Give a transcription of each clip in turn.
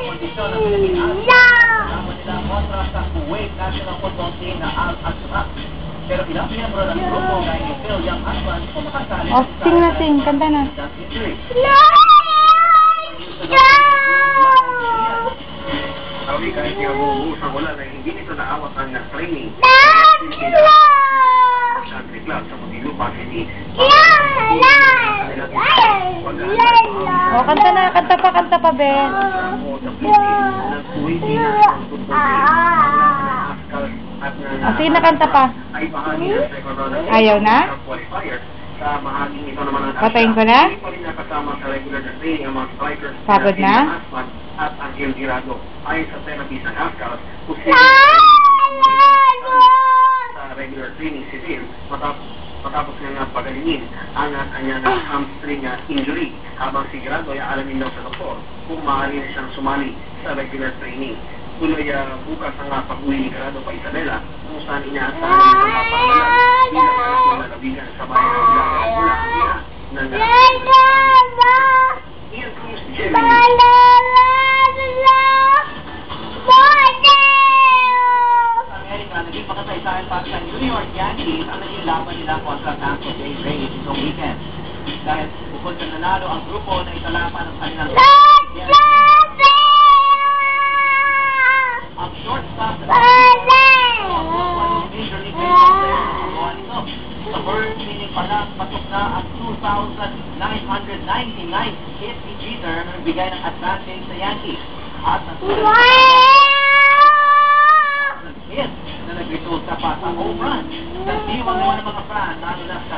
kondisyon na pinag-iasama nila kontra sa Kuwait National Football Team na Al-Ashraf. Pero ilang miyembro ng grupo na Phil Young Husband kung makasali Oh, sing na sing. Kanta na. Sabi kahit yung bumusang wala na hindi nito naawat ang training. Sa Muntinlupa City. Oh, kanta na. Kanta pa, Ben. Sige na, kanta pa. Ayaw na? Patayin ko na? Pagod na? At ang Gildirado ay sa therapy ng ASCAL sa regular training si Phil matapos nga pagalingin ang kanya na hamstring injury habang sigurado ay alamin daw sa doktor kung maaari na siyang sumali sa regular training. Tuloy bukas ang pag-uwi ni Grado pa Isabela kung saan inaasahan ng mapapagalan bilang anak ng nalabigan sa bayan ng Ilaga mula ng Ian Cruz Jimmy. Naging makasaysayan para sa New York Yankees ang naging laban nila kontra Tampa Bay Rays itong weekend. Dahil bukod sa nanalo ang grupo na isalaman ng kanilang ang shortstop na Major League Baseball player ang magawa nito. Sa first inning pa lang, patok na ang 2,999 hit ni Jeter na nagbigay ng advantage sa Yankees. At hit na nag-resulta pa sa home run. Nagdiwang naman ng mga fan, lalo na sa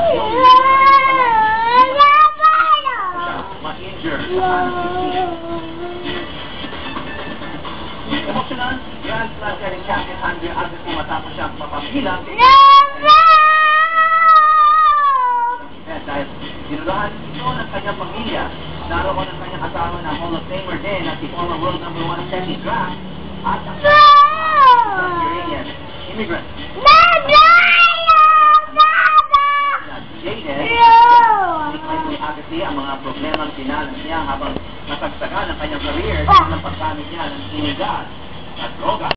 ma-injure sa emotional, Grand Slam Series champion Andre Agassi matapos siyang mapapilang dahil dinulahan ito ng kanyang pamilya. Naroon ang kanyang asawa na Hall of Famer din at si former world number 1 Steffi Graf at ang Iranian immigrant. Jaded, ni Agassi ang mga problemang dinanas niya habang nasagsagan ang kanyang career sa paggamit niya ng inigas at droga.